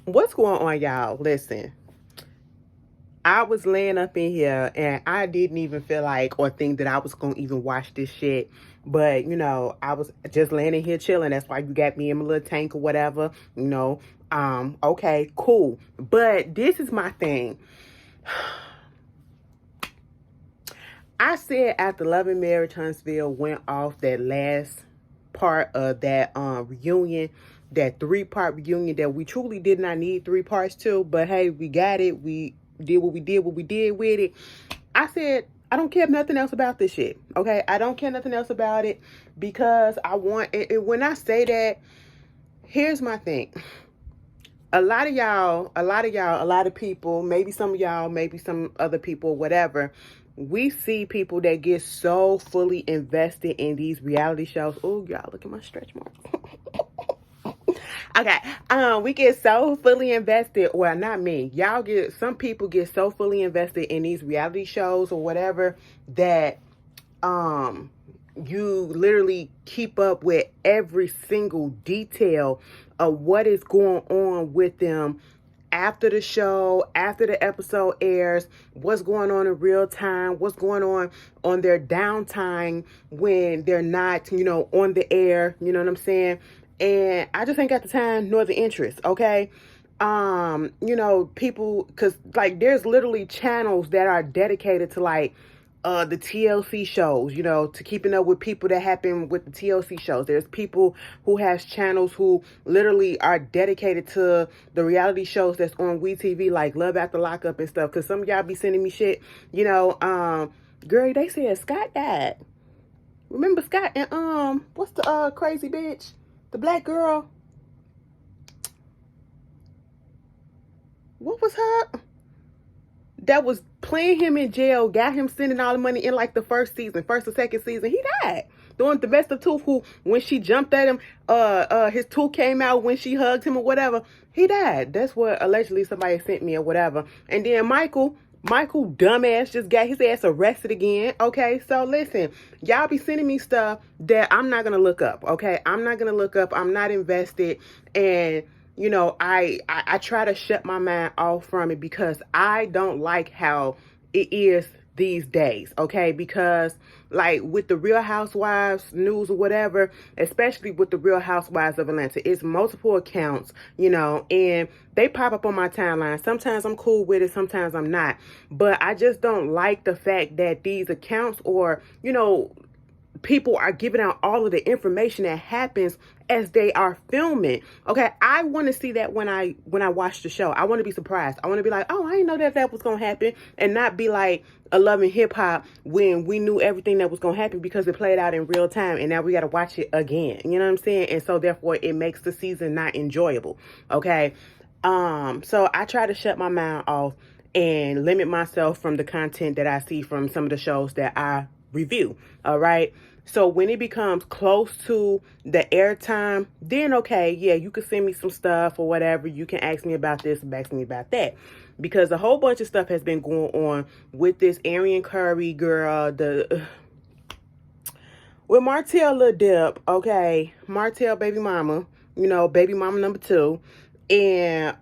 What's going on, y'all? Listen, I was laying up in here and I didn't even feel like or think that I was gonna even watch this shit. But I was just laying in here chilling. That's why you got me in my little tank or whatever. Okay, cool. But this is my thing. I said after Love and Marriage Huntsville went off that last part of that reunion, that 3-part reunion that we truly did not need 3 parts to, but hey, we got it. We did what we did with it. I said, I don't care nothing else about this shit. Okay, I don't care nothing else about it because I want it. When I say that, here's my thing. A lot of people, maybe some of y'all, maybe some other people, whatever. We see people that get so fully invested in these reality shows. Oh, y'all, look at my stretch marks. Okay, we get so fully invested. Well, not me. Some people get so fully invested in these reality shows or whatever that you literally keep up with every single detail of what is going on with them after the show, after the episode airs, what's going on in real time, what's going on their downtime when they're not, on the air, you know what I'm saying? And I just ain't got the time nor the interest, okay? People, because, there's literally channels that are dedicated to, the TLC shows, to keeping up with people that happen with the TLC shows. There's people who has channels who literally are dedicated to the reality shows that's on WeTV, like Love After Lockup and stuff. Because some of y'all be sending me shit, girl, they said Scott died. Remember Scott and, what's the crazy bitch? The black girl? What was her? That was playing him in jail, got him sending all the money in the first or second season. He died. Doing the best of two, who when she jumped at him, his tooth came out when she hugged him or whatever. He died. That's what allegedly somebody sent me or whatever. And then Michael dumbass just got his ass arrested again. Okay, so listen, y'all be sending me stuff that I'm not gonna look up. Okay, I'm not gonna look up. I'm not invested, and I try to shut my mind off from it because I don't like how it is these days, okay? Because with the Real Housewives news or whatever, especially with the Real Housewives of Atlanta, it's multiple accounts, and they pop up on my timeline. Sometimes I'm cool with it, sometimes I'm not. But I just don't like the fact that these accounts or, people are giving out all of the information that happens as they are filming. Okay, I want to see that when I watch the show. I want to be surprised. I want to be like, oh, I didn't know that was going to happen, and not be like a Love and Hip Hop when we knew everything that was going to happen because it played out in real time, and now we got to watch it again. You know what I'm saying? And so therefore it makes the season not enjoyable. Okay, so I try to shut my mind off and limit myself from the content that I see from some of the shows that I review. All right. So when it becomes close to the airtime, then okay, yeah, you can send me some stuff or whatever. You can ask me about this, ask me about that. Because a whole bunch of stuff has been going on with this Arian Curry girl, with Martell Lil Dip, okay, Martell baby mama, baby mama number 2. And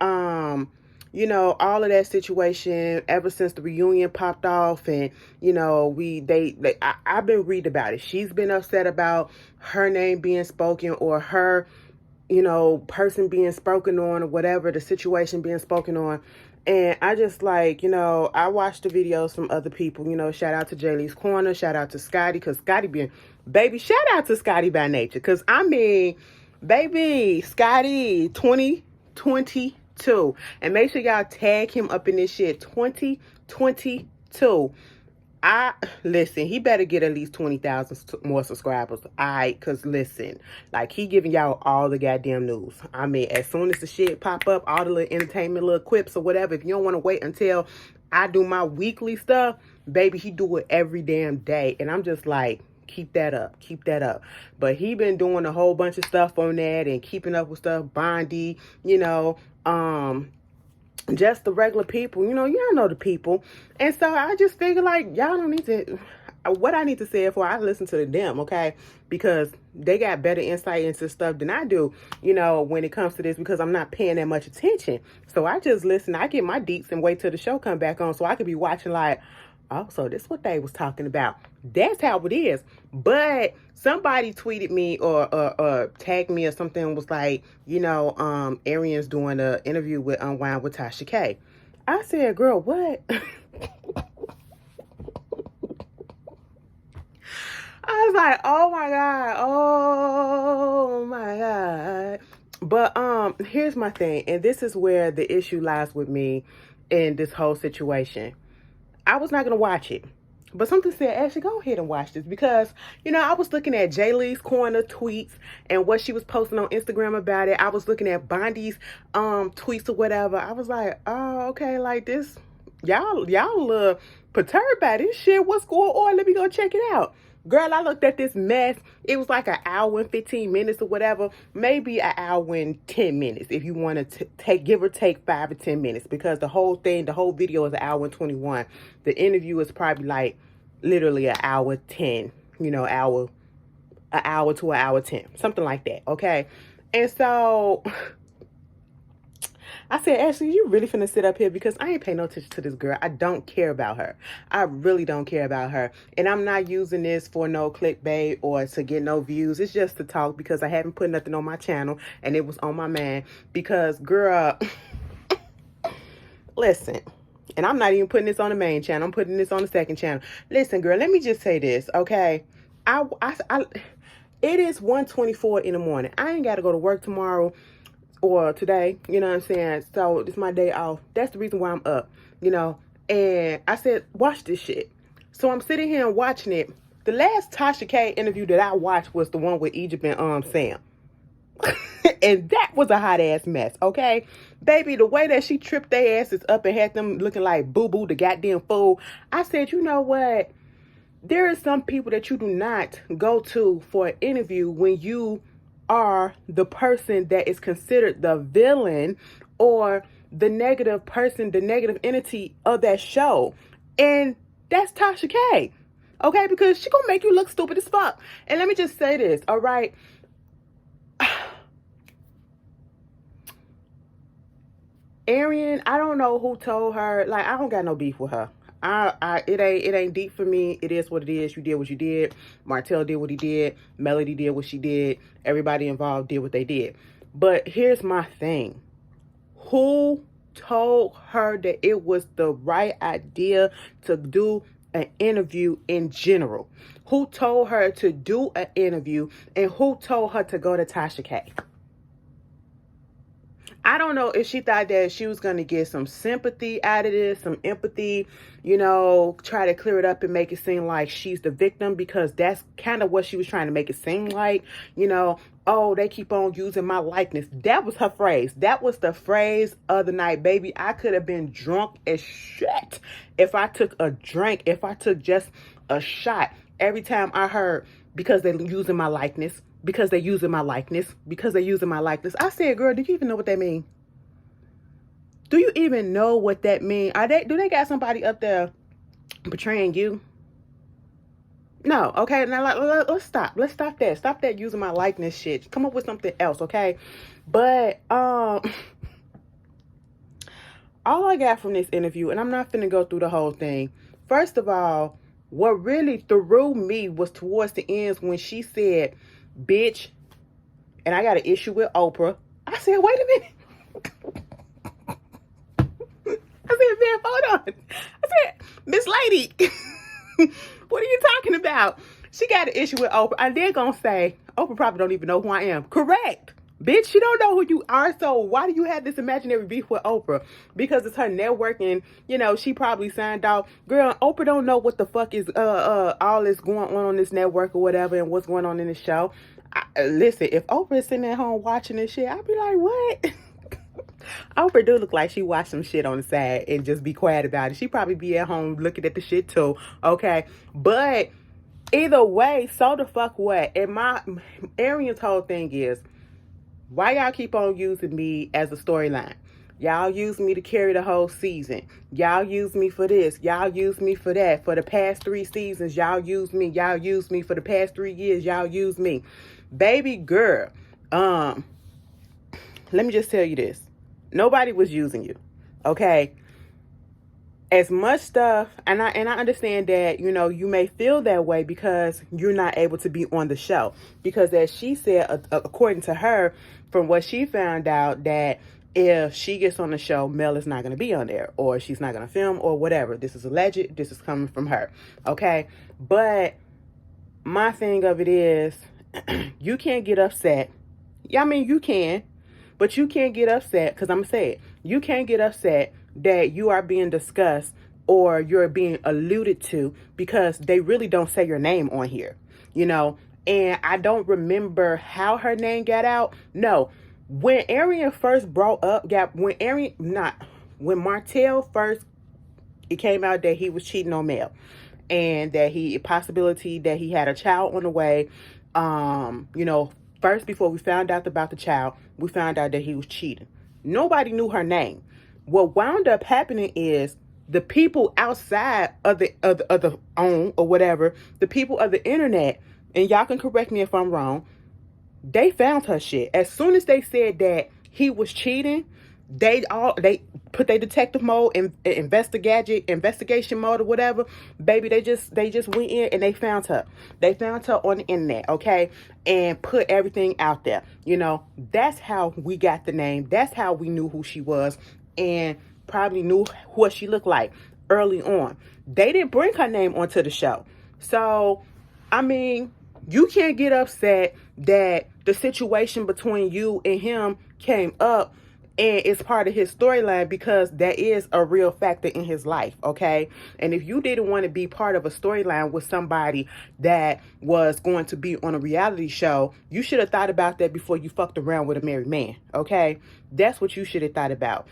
all of that situation ever since the reunion popped off, and I've been reading about it. She's been upset about her name being spoken or her person being spoken on or whatever, the situation being spoken on. And I just I watched the videos from other people, shout out to Jaylee's Corner, shout out to Scotty, because Scotty shout out to Scotty by nature, because baby, Scotty 2022. And make sure y'all tag him up in this shit. 2022. Listen, he better get at least 20,000 more subscribers. Cause listen, he giving y'all all the goddamn news. As soon as the shit pop up, all the little entertainment, little quips or whatever, if you don't want to wait until I do my weekly stuff, baby, he do it every damn day. And I'm just keep that up. But he been doing a whole bunch of stuff on that and keeping up with stuff, Bondi, just the regular people, y'all know the people. And so I just figure y'all don't need to, what I need to say it for, I listen to them, okay? Because they got better insight into stuff than I do, when it comes to this, because I'm not paying that much attention. So I just listen. I get my deets and wait till the show come back on so I could be watching like, oh, so this is what they was talking about. That's how it is. But somebody tweeted me or tagged me or something and was like, Arian's doing an interview with Unwind with Tasha K. I said, girl, what? I was like, oh my God. But here's my thing, and this is where the issue lies with me in this whole situation. I was not gonna watch it, but something said, Ashley, go ahead and watch this, because I was looking at Jay Lee's corner tweets and what she was posting on Instagram about it. I was looking at Bondi's tweets or whatever. I was like, oh, okay, like this, y'all perturbed by this shit. What's going on? Let me go check it out. Girl, I looked at this mess. It was like an hour and 15 minutes or whatever. Maybe an hour and 10 minutes if you want to give or take 5 or 10 minutes, because the whole video is an hour and 21. The interview is probably like literally an hour 10, an hour to an hour 10, something like that. Okay. And so I said, Ashley, you really finna sit up here, because I ain't paying no attention to this girl. I don't care about her. I really don't care about her. And I'm not using this for no clickbait or to get no views. It's just to talk, because I haven't put nothing on my channel and it was on my mind. Because, girl, listen, and I'm not even putting this on the main channel. I'm putting this on the second channel. Listen, girl, let me just say this, okay? It is 1:24 in the morning. I ain't got to go to work tomorrow or today, you know what I'm saying? So it's my day off. That's the reason why I'm up, and I said, watch this shit. So I'm sitting here and watching it. The last Tasha K interview that I watched was the one with Egypt and Sam. And that was a hot ass mess, okay? Baby, the way that she tripped their asses up and had them looking like boo-boo the goddamn fool. I said, you know what? There are some people that you do not go to for an interview when you are the person that is considered the villain or the negative person, the negative entity of that show. And that's Tasha K. Okay? Because she gonna make you look stupid as fuck. And let me just say this, all right? Arian, I don't know who told her, like, I don't got no beef with her. It ain't deep for me. It is what it is. You did what you did. Martell did what he did. Melody did what she did. Everybody involved did what they did. But here's my thing. Who told her that it was the right idea to do an interview in general? Who told her to do an interview, and who told her to go to Tasha K? I don't know if she thought that she was going to get some sympathy out of this, some empathy, try to clear it up and make it seem like she's the victim, because that's kind of what she was trying to make it seem like, oh, they keep on using my likeness. That was her phrase. That was the phrase of the night, baby. I could have been drunk as shit if I took a drink, if I took just a shot every time I heard, because they're using my likeness. Because they're using my likeness. Because they're using my likeness. I said, girl, do you even know what that means? Do you even know what that means? Do they got somebody up there betraying you? No. Okay. Now let's stop. Let's stop that. Stop that using my likeness shit. Come up with something else. Okay. But all I got from this interview, and I'm not finna go through the whole thing. First of all, what really threw me was towards the ends when she said, bitch, and I got an issue with Oprah. I said, wait a minute. I said, man, hold on. I said, Miss Lady, what are you talking about? She got an issue with Oprah. And they're going to say, Oprah probably don't even know who I am. Correct. Bitch, she don't know who you are, so why do you have this imaginary beef with Oprah? Because it's her network, and she probably signed off. Girl, Oprah don't know what the fuck is all this going on this network or whatever, and what's going on in the show. Listen, if Oprah is sitting at home watching this shit, I'd be like, what? Oprah do look like she watched some shit on the side and just be quiet about it. She probably be at home looking at the shit too, okay? But either way, so the fuck what? And my Arian's whole thing is, why y'all keep on using me as a storyline? Y'all use me to carry the whole season. Y'all use me for this. Y'all use me for that. For the past 3 seasons, y'all use me. Y'all use me for the past 3 years. Y'all use me. Baby girl, um, let me just tell you this. Nobody was using you. Okay? As much stuff, and I understand that, you know, you may feel that way because you're not able to be on the show. Because as she said, according to her, from what she found out, that if she gets on the show, Mel is not going to be on there, or she's not going to film, or whatever. This is alleged. This is coming from her. Okay? But my thing of it is, you can't get upset. Yeah, I mean, you can, but you can't get upset, because I'm going to say it. You can't get upset that you are being discussed or you're being alluded to, because they really don't say your name on here, you know. And I don't remember how her name got out. No, when Arian first brought up, when Martell first, it came out that he was cheating on Mel, and that possibility that he had a child on the way. You know, first, before we found out about the child, we found out that he was cheating. Nobody knew her name. What wound up happening is the people outside of the own or whatever, the people of the internet, and y'all can correct me if I'm wrong, they found her shit. As soon as they said that he was cheating, they put their detective mode and investigation mode or whatever. Baby, they just went in and they found her. They found her on the internet, okay, and put everything out there. You know, that's how we got the name. That's how we knew who she was, and probably knew what she looked like early on. They didn't bring her name onto the show. So, I mean, you can't get upset that the situation between you and him came up and it's part of his storyline, because that is a real factor in his life, okay? And if you didn't want to be part of a storyline with somebody that was going to be on a reality show, you should have thought about that before you fucked around with a married man, okay? That's what you should have thought about.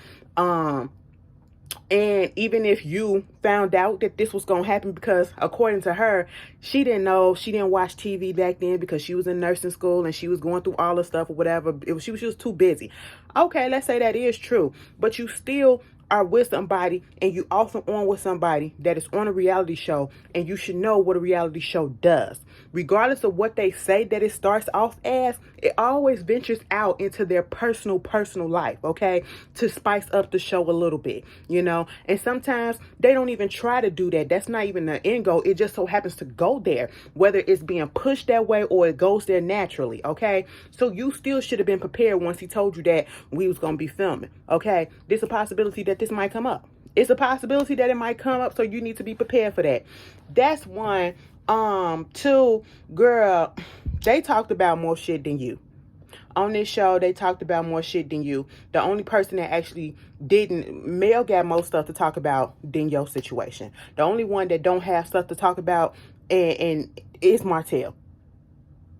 And even if you found out that this was going to happen, because according to her, she didn't know, she didn't watch TV back then because she was in nursing school and she was going through all the stuff or whatever. She was too busy. Okay, let's say that is true. But you still are with somebody, and you often on with somebody that is on a reality show, and you should know what a reality show does. Regardless of what they say that it starts off as, it always ventures out into their personal life, okay, to spice up the show a little bit, you know. And sometimes they don't even try to do that. That's not even the end goal. It just so happens to go there, whether it's being pushed that way or it goes there naturally, okay. So you still should have been prepared once he told you that we was going to be filming, okay. There's a possibility that this might come up. It's a possibility that it might come up, so you need to be prepared for that. That's one. Two, girl, they talked about more shit than you. On this show, they talked about more shit than you. The only person that actually didn't, Mel got more stuff to talk about than your situation. The only one that don't have stuff to talk about and is Martell.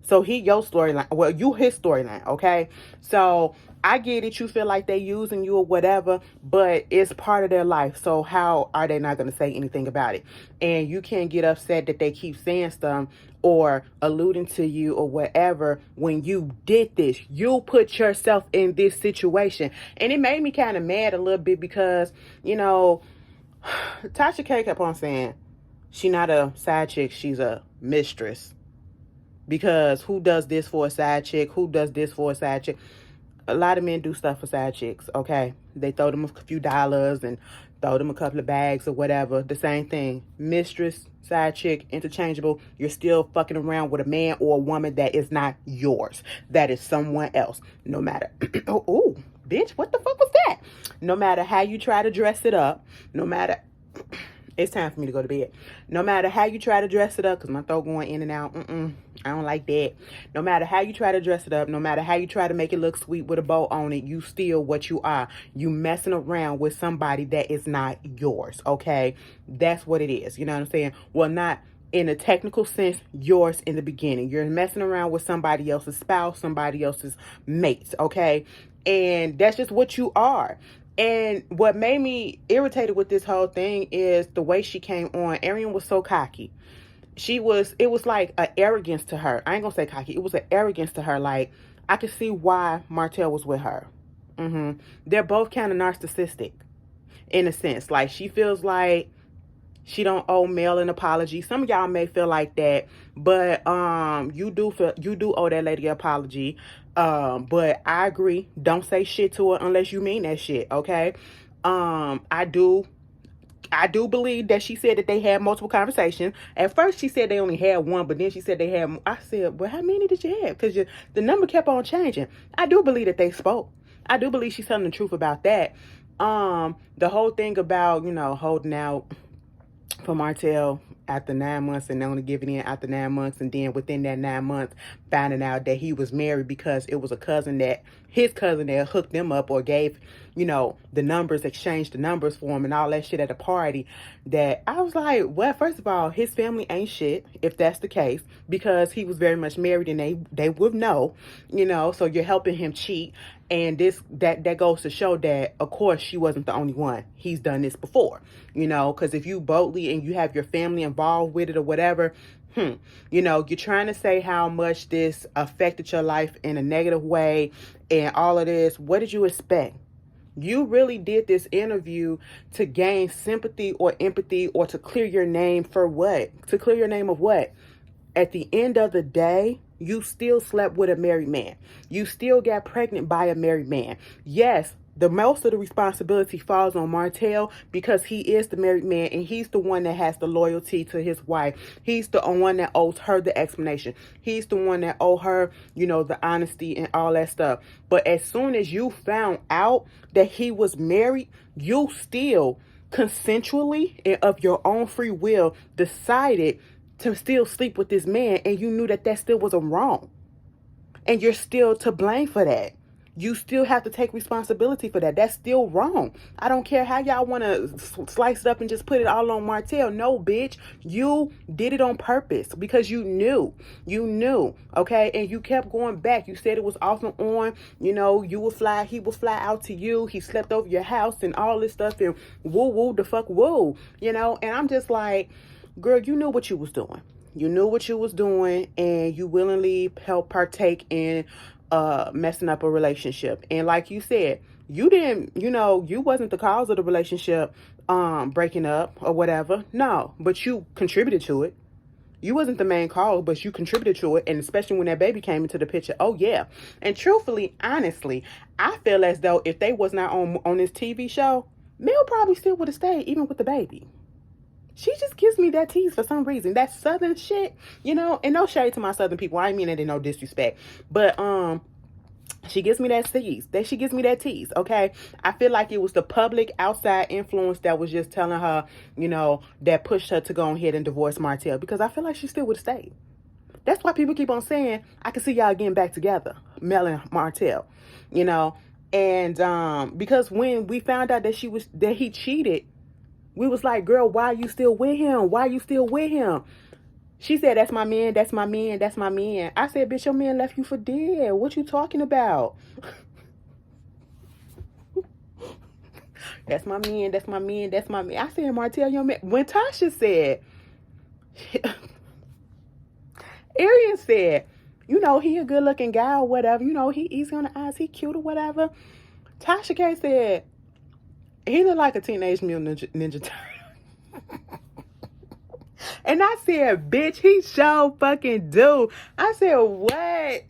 So he your storyline. Well, you his storyline, okay? So I get it. You feel like they using you or whatever, but it's part of their life. So how are they not going to say anything about it? And you can't get upset that they keep saying stuff or alluding to you or whatever when you did this. You put yourself in this situation. And it made me kind of mad a little bit because, you know, Tasha K kept on saying she not a side chick, she's a mistress. Because who does this for a side chick? Who does this for a side chick? A lot of men do stuff for side chicks, okay? They throw them a few dollars and throw them a couple of bags or whatever. The same thing. Mistress, side chick, interchangeable. You're still fucking around with a man or a woman that is not yours. That is someone else. No matter... oh, bitch, what the fuck was that? No matter how you try to dress it up, no matter... It's time for me to go to bed. No matter how you try to dress it up, because my throat going in and out. I don't like that. No matter how you try to dress it up, no matter how you try to make it look sweet with a bow on it, you still what you are. You messing around with somebody that is not yours, okay? That's what it is. You know what I'm saying? Well, not in a technical sense, yours in the beginning. You're messing around with somebody else's spouse, somebody else's mates, okay? And that's just what you are. And what made me irritated with this whole thing is the way she came on. Arian was so cocky. It was like an arrogance to her. I ain't gonna say cocky. It was an arrogance to her. Like, I could see why Martell was with her. They're both kind of narcissistic in a sense. Like, she feels like She don't owe Mel an apology. Some of y'all may feel like that, but you do owe that lady an apology. But I agree. Don't say shit to her unless you mean that shit. Okay. I do believe that she said that they had multiple conversations. At first, she said they only had one, but then she said they had. I said, well, how many did you have? Because the number kept on changing. I do believe that they spoke. I do believe she's telling the truth about that. The whole thing about, holding out for Martell after 9 months and only giving in after 9 months, and then within that 9 months finding out that he was married because it was his cousin that hooked them up or gave the numbers, exchanged the numbers for him and all that shit at a party. That I was like, well, first of all, his family ain't shit if that's the case, because he was very much married and they would know, so you're helping him cheat. And that goes to show that, of course, she wasn't the only one. He's done this before, because if you boldly and you have your family involved with it or whatever, you're trying to say how much this affected your life in a negative way and all of this. What did you expect? You really did this interview to gain sympathy or empathy or to clear your name for what? To clear your name of what? At the end of the day, you still slept with a married man. You still got pregnant by a married man. Yes, the most of the responsibility falls on Martell because he is the married man and he's the one that has the loyalty to his wife. He's the one that owes her the explanation. He's the one that owes her, the honesty and all that stuff. But as soon as you found out that he was married, you still consensually and of your own free will decided to still sleep with this man, and you knew that still was wrong. And you're still to blame for that. You still have to take responsibility for that. That's still wrong. I don't care how y'all want to slice it up and just put it all on Martell. No, bitch. You did it on purpose because you knew. You knew, okay? And you kept going back. You said it was off and on. He would fly out to you. He slept over your house and all this stuff and woo the fuck woo. And I'm just like, girl, you knew what you was doing. You knew what you was doing, and you willingly helped partake in messing up a relationship. And like you said, you didn't, you wasn't the cause of the relationship breaking up or whatever. No, but you contributed to it. You wasn't the main cause, but you contributed to it. And especially when that baby came into the picture. Oh, yeah. And truthfully, honestly, I feel as though if they was not on this TV show, Mel probably still would have stayed, even with the baby. She just gives me that tease for some reason. That southern shit, and no shade to my southern people. I ain't mean it in no disrespect. But she gives me that tease. She gives me that tease, okay? I feel like it was the public outside influence that was just telling her, that pushed her to go ahead and divorce Martell. Because I feel like she still would have stayed. That's why people keep on saying, I can see y'all getting back together, Mel and Martell, And because when we found out that he cheated, we was like, girl, why are you still with him? Why are you still with him? She said, that's my man, that's my man, that's my man. I said, bitch, your man left you for dead. What you talking about? That's my man, that's my man, that's my man. I said, Martell, your man. When Tasha said, Arian said, he a good looking guy or whatever. He easy on the eyes, he cute or whatever. Tasha K said, he look like a Teenage Mutant Ninja Turtle. And I said, bitch, he sure fucking do. I said, what? I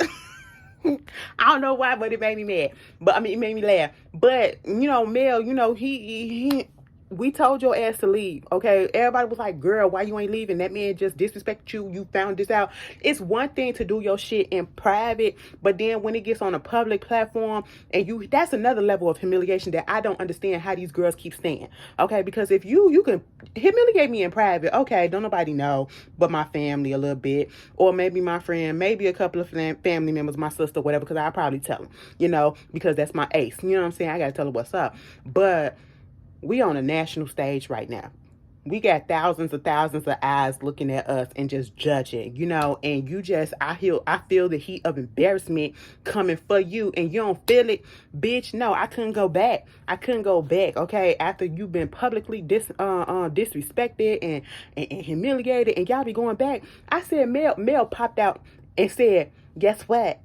don't know why, but it made me mad. But, it made me laugh. But, Mel, we told your ass to leave, okay? Everybody was like, girl, why you ain't leaving? That man just disrespected you. You found this out. It's one thing to do your shit in private, but then when it gets on a public platform, and that's another level of humiliation that I don't understand how these girls keep saying, okay? Because if you can humiliate me in private, okay, don't nobody know but my family a little bit, or maybe my friend, maybe a couple of family members, my sister, whatever, because I'll probably tell them, because that's my ace. You know what I'm saying? I got to tell her what's up. But we on a national stage right now. We got thousands of eyes looking at us and just judging, and I feel the heat of embarrassment coming for you, and you don't feel it, bitch. No, I couldn't go back. Okay? After you've been publicly disrespected and humiliated, and y'all be going back. I said, Mel popped out and said, guess what?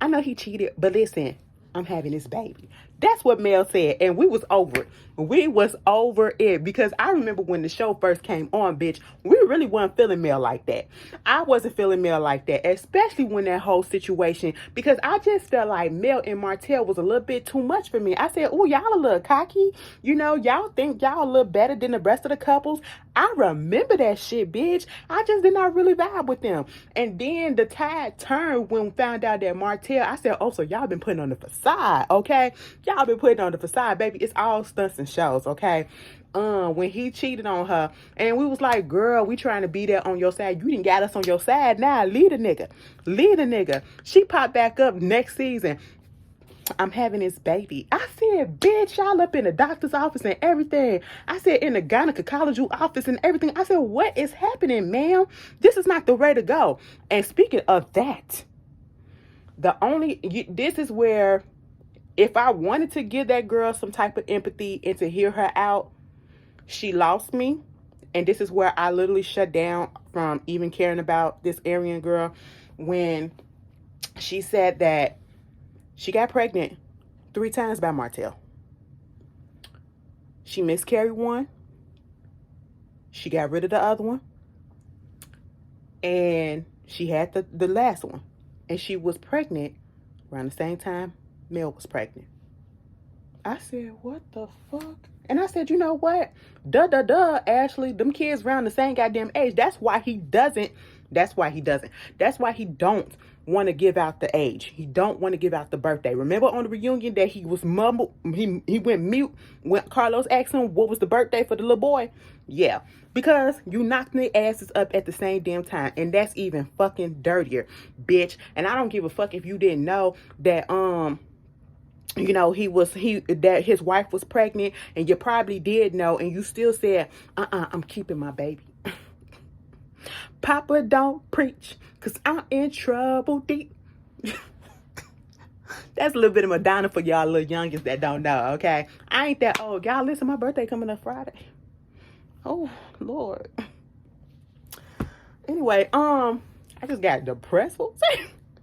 I know he cheated, but listen, I'm having this baby. That's what Mel said, and we was over it. We was over it because I remember when the show first came on, bitch, we really wasn't feeling Mel like that. I wasn't feeling Mel like that, especially when that whole situation, because I just felt like Mel and Martell was a little bit too much for me. I said, oh, y'all a little cocky. You know, y'all think y'all a little better than the rest of the couples. I remember that shit, bitch. I just did not really vibe with them. And then the tide turned when we found out that Martell, I said, oh, so y'all been putting on the facade, okay? Y'all been putting on the facade, baby. It's all stunts and shows, okay? When he cheated on her, and we was like, girl, we trying to be there on your side. You didn't got us on your side. Now leave the nigga. Leave the nigga. She popped back up next season. I'm having this baby. I said, bitch, y'all up in the doctor's office and everything. I said, in the gynecology office and everything. I said, what is happening, ma'am? This is not the way to go. And speaking of that, this is where, if I wanted to give that girl some type of empathy and to hear her out, she lost me. And this is where I literally shut down from even caring about this Aryan girl when she said that she got pregnant 3 times by Martell. She miscarried one. She got rid of the other one. And she had the last one. And she was pregnant around the same time Mel was pregnant. I said, what the fuck? And I said, you know what? Ashley, them kids around the same goddamn age. That's why he don't want to give out the age. He don't want to give out the birthday. Remember on the reunion that he was mumbled, he went mute when Carlos asked him what was the birthday for the little boy? Yeah, because you knocked their asses up at the same damn time, and that's even fucking dirtier, bitch. And I don't give a fuck if you didn't know that you know, that his wife was pregnant, and you probably did know, and you still said, I'm keeping my baby. Papa don't preach, cause I'm in trouble deep. That's a little bit of Madonna for y'all little youngins that don't know, okay? I ain't that old. Y'all listen, my birthday coming up Friday. Oh, Lord. Anyway, I just got depressed. Oh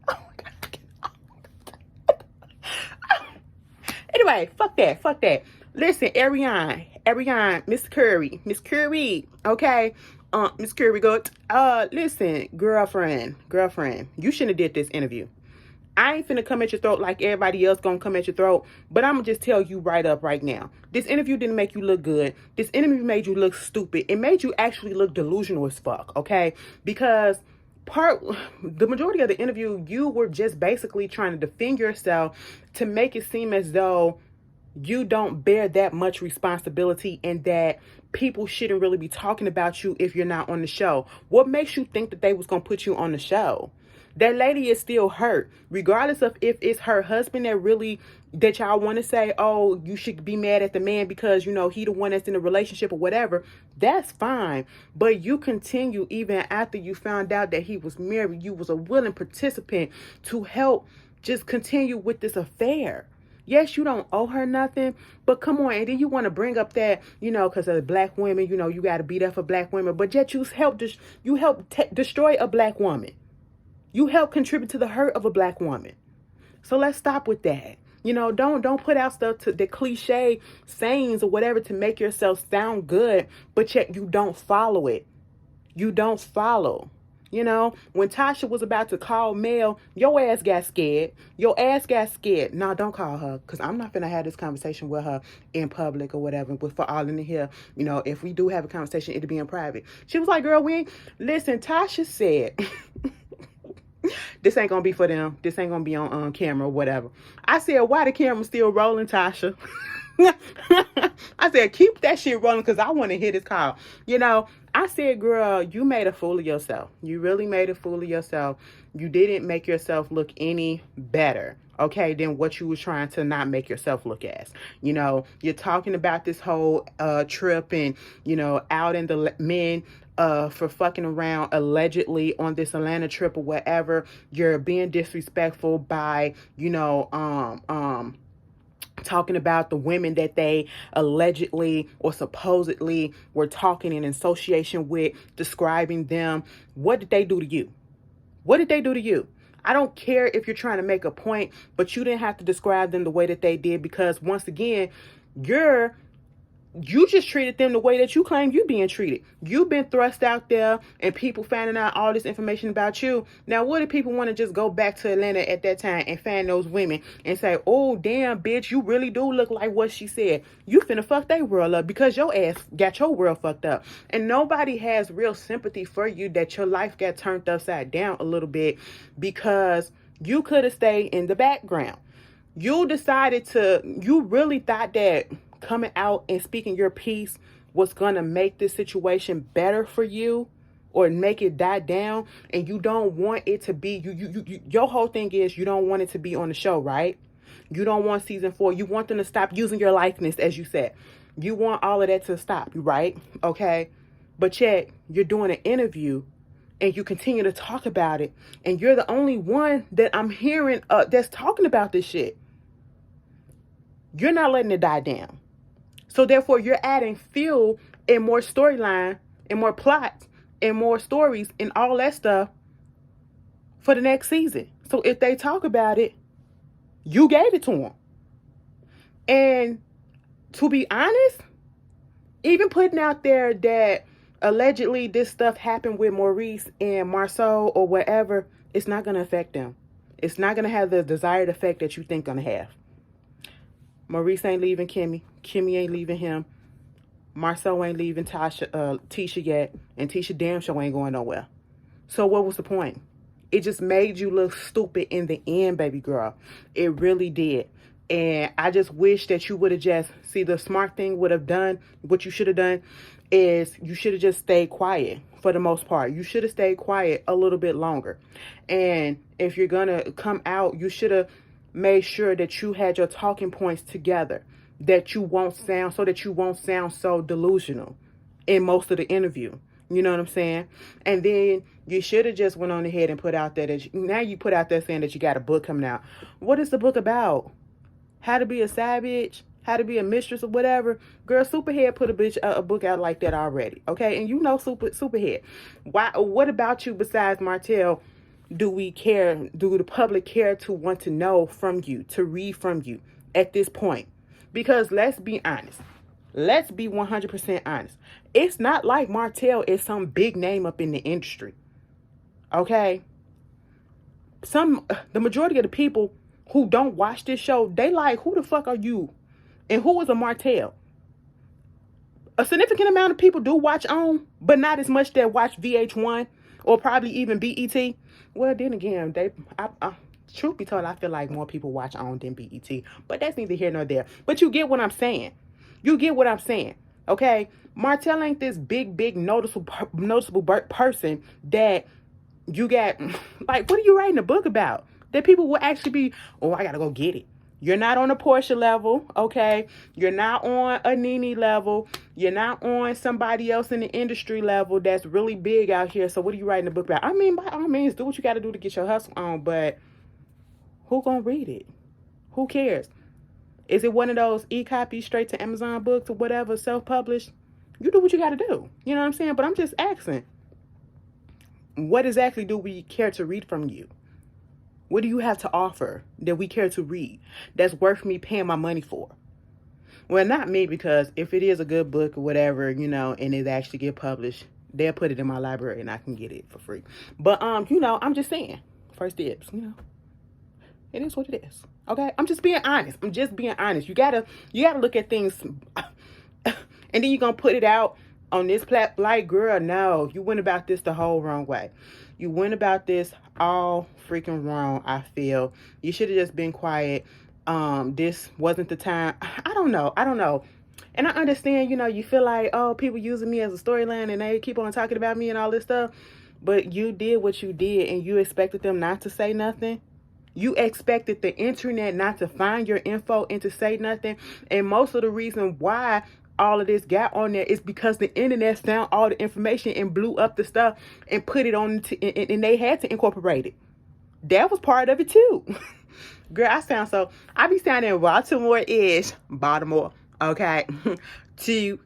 my God. Anyway, fuck that. Listen, Ariane, Miss Curry, okay? Miss Curry, listen, girlfriend, you shouldn't have did this interview. I ain't finna come at your throat like everybody else gonna come at your throat, but I'm gonna just tell you right up right now. This interview didn't make you look good. This interview made you look stupid. It made you actually look delusional as fuck, okay? Because the majority of the interview, you were just basically trying to defend yourself to make it seem as though you don't bear that much responsibility and that people shouldn't really be talking about you if you're not on the show. What makes you think that they was gonna put you on the show? That lady is still hurt, regardless of if it's her husband that y'all want to say, oh, you should be mad at the man because, you know, he the one that's in a relationship or whatever. That's fine. But you continue even after you found out that he was married. You was a willing participant to help just continue with this affair. Yes, you don't owe her nothing, but come on. And then you want to bring up that, you know, because of black women, you know, you got to be there for black women. But yet you help destroy a black woman. You help contribute to the hurt of a black woman. So let's stop with that. You know, don't put out stuff to the cliche sayings or whatever to make yourself sound good, but yet you don't follow it. You don't follow. You know, when Tasha was about to call Mel, your ass got scared. No, don't call her, because I'm not going to have this conversation with her in public or whatever. But for all in here, you know, if we do have a conversation, it'll be in private. She was like, girl, listen, Tasha said... This ain't gonna be for them. This ain't gonna be on camera or whatever. I said, why the camera still rolling, Tasha? I said, keep that shit rolling because I want to hear this call. You know, I said, girl, you made a fool of yourself. You really made a fool of yourself. You didn't make yourself look any better, okay, than what you was trying to not make yourself look as. You know, you're talking about this whole trip and, you know, out in the men for fucking around allegedly on this Atlanta trip or whatever. You're being disrespectful by, you know, talking about the women that they allegedly or supposedly were talking in association with, describing them. What did they do to you? What did they do to you? I don't care if you're trying to make a point, but you didn't have to describe them the way that they did, because once again, you just treated them the way that you claim you being treated. You've been thrust out there and people finding out all this information about you. Now, what if people want to just go back to Atlanta at that time and find those women and say, oh, damn, bitch, you really do look like what she said. You finna fuck their world up because your ass got your world fucked up. And nobody has real sympathy for you that your life got turned upside down a little bit because you could have stayed in the background. You really thought that coming out and speaking your piece was going to make this situation better for you or make it die down, and you don't want it to be, your whole thing is you don't want it to be on the show, right? You don't want season 4. You want them to stop using your likeness, as you said. You want all of that to stop, right? Okay. But yet you're doing an interview and you continue to talk about it, and you're the only one that I'm hearing that's talking about this shit. You're not letting it die down. So therefore, you're adding fuel and more storyline and more plots and more stories and all that stuff for the next season. So if they talk about it, you gave it to them. And to be honest, even putting out there that allegedly this stuff happened with Maurice and Marceau or whatever, it's not going to affect them. It's not going to have the desired effect that you think going to have. Maurice ain't leaving Kimmy. Kimmy ain't leaving him. Marceau ain't leaving Tisha yet. And Tisha damn sure ain't going nowhere. So what was the point? It just made you look stupid in the end, baby girl. It really did. And I just wish that you would have the smart thing would have done, what you should have done is you should have just stayed quiet for the most part. You should have stayed quiet a little bit longer. And if you're going to come out, you should have made sure that you had your talking points together, that you won't sound so delusional in most of the interview. You know what I'm saying? And then you should have just went on ahead and put out there now you put out there saying that you got a book coming out. What is the book about? How to be a savage? How to be a mistress or whatever? Girl, Superhead put a book out like that already. Okay, and you know Superhead. What about you besides Martell do the public care to want to know from you, to read from you at this point? Because let's be honest. Let's be 100% honest. It's not like Martell is some big name up in the industry. Okay? The majority of the people who don't watch this show, they like, who the fuck are you? And who is a Martell? A significant amount of people do watch OWN, but not as much that watch VH1 or probably even BET. Well, then again, truth be told, I feel like more people watch OWN than BET. But that's neither here nor there. But you get what I'm saying. Okay? Martell ain't this big, noticeable person that you got. Like, what are you writing a book about? That people will actually be, oh, I got to go get it. You're not on a Portia level, okay? You're not on a Nene level. You're not on somebody else in the industry level that's really big out here. So what are you writing a book about? I mean, by all means, do what you got to do to get your hustle on, but who gonna read it? Who cares? Is it one of those e-copy straight to Amazon books or whatever, self-published? You do what you got to do. You know what I'm saying? But I'm just asking, what exactly do we care to read from you? What do you have to offer that we care to read that's worth me paying my money for? Well, not me, because if it is a good book or whatever, you know, and it actually get published, they'll put it in my library and I can get it for free. But, you know, I'm just saying, first dibs, you know, it is what it is. Okay. I'm just being honest. You gotta look at things and then you're going to put it out on this platform. Like, girl, no, you went about this the whole wrong way. You went about this all freaking wrong, I feel. You should have just been quiet. This wasn't the time. I don't know. And I understand, you know, you feel like, oh, people using me as a storyline and they keep on talking about me and all this stuff. But you did what you did and you expected them not to say nothing. You expected the internet not to find your info and to say nothing. And most of the reason why all of this got on there is because the internet found all the information and blew up the stuff and put it on and they had to incorporate it. That was part of it too. Girl, I be sounding Baltimore-ish, Baltimore, okay? To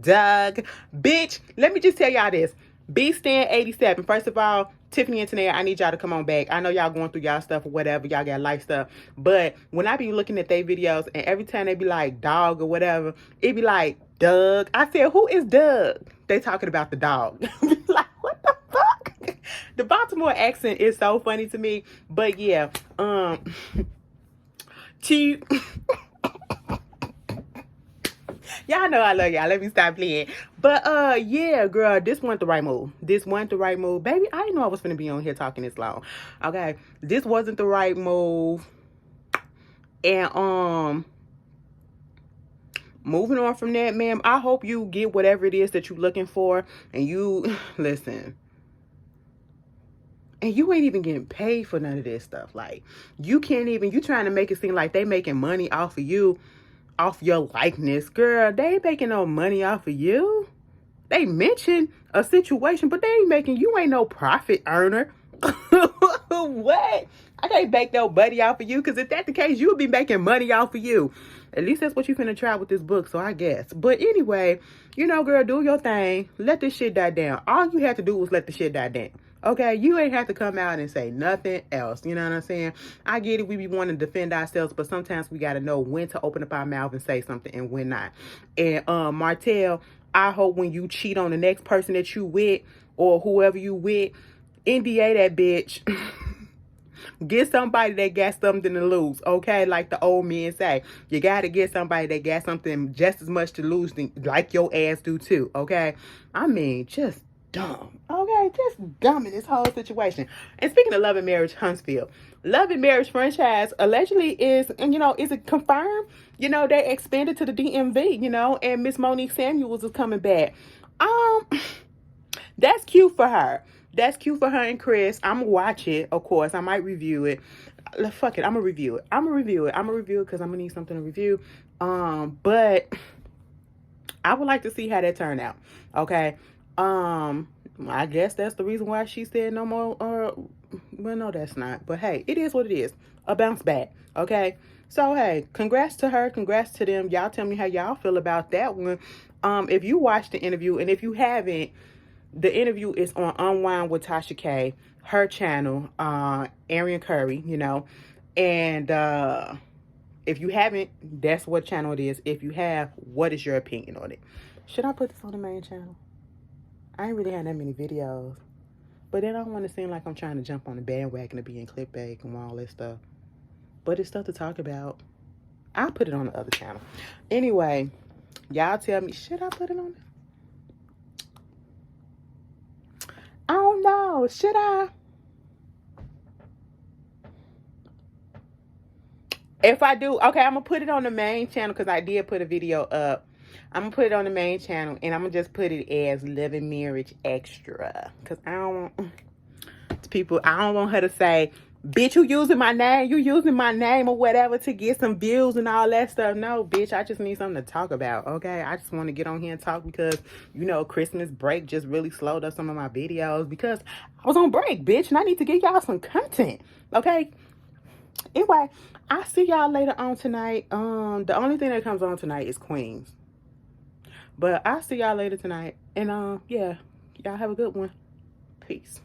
Doug, bitch, let me just tell y'all this. B-Stan87. First of all, Tiffany and Tanea, I need y'all to come on back. I know y'all going through y'all stuff or whatever. Y'all got life stuff. But when I be looking at their videos and every time they be like dog or whatever, it be like Doug. I said, who is Doug? They talking about the dog. Like, what the fuck? The Baltimore accent is so funny to me. But yeah, Chief. Y'all know I love y'all. Let me stop playing. But yeah, girl, this wasn't the right move. This wasn't the right move. Baby, I didn't know I was finna be on here talking this long. Okay. This wasn't the right move. And moving on from that, ma'am, I hope you get whatever it is that you're looking for. And you listen. And you ain't even getting paid for none of this stuff. Like, you can't even, you trying to make it seem like they making money off of you, off your likeness. Girl, they ain't making no money off of you. They mention a situation, but they ain't making, you ain't no profit earner. What? I can't make no money off of you, because if that's the case, you would be making money off of you. At least that's what you finna try with this book, so I guess. But anyway, you know, girl, do your thing. Let this shit die down. All you have to do was let the shit die down. Okay, you ain't have to come out and say nothing else. You know what I'm saying? I get it. We be wanting to defend ourselves, but sometimes we got to know when to open up our mouth and say something and when not. And Martell, I hope when you cheat on the next person that you with or whoever you with, NDA that bitch. Get somebody that got something to lose, okay? Like the old men say, you got to get somebody that got something just as much to lose like your ass do too, okay? I mean, just dumb, okay? Just dumb in this whole situation. And speaking of Love and Marriage, Huntsville, Love and Marriage franchise allegedly is, you know, is it confirmed? You know, they expanded to the DMV, you know, and Miss Monique Samuels is coming back. That's cute for her. That's cute for her and Chris. I'm gonna watch it, of course. I might review it. Fuck it, I'm gonna review it. I'm gonna review it because I'm gonna need something to review. But I would like to see how that turned out. Okay. I guess that's the reason why she said no more. Well, no, that's not. But hey, it is what it is. A bounce back. Okay. So hey, congrats to her. Congrats to them. Y'all tell me how y'all feel about that one. If you watched the interview, and if you haven't, the interview is on Unwind with Tasha K, her channel, Arian Curry, you know. And if you haven't, that's what channel it is. If you have, what is your opinion on it? Should I put this on the main channel? I ain't really had that many videos. But then I don't want to seem like I'm trying to jump on the bandwagon to be in clickbait and all that stuff. But it's stuff to talk about. I'll put it on the other channel. Anyway, y'all tell me, should I put it on there? I don't know. Should I? If I do, okay, I'm going to put it on the main channel because I did put a video up. I'm going to put it on the main channel and I'm going to just put it as Love and Marriage Extra. Because I don't want people, I don't want her to say, bitch, you using my name, you using my name or whatever to get some views and all that stuff. No, bitch, I just need something to talk about, okay? I just want to get on here and talk because, you know, Christmas break just really slowed up some of my videos because I was on break, bitch, and I need to give y'all some content, okay? Anyway, I'll see y'all later on tonight. The only thing that comes on tonight is Queens. But I'll see y'all later tonight. And, yeah, y'all have a good one. Peace.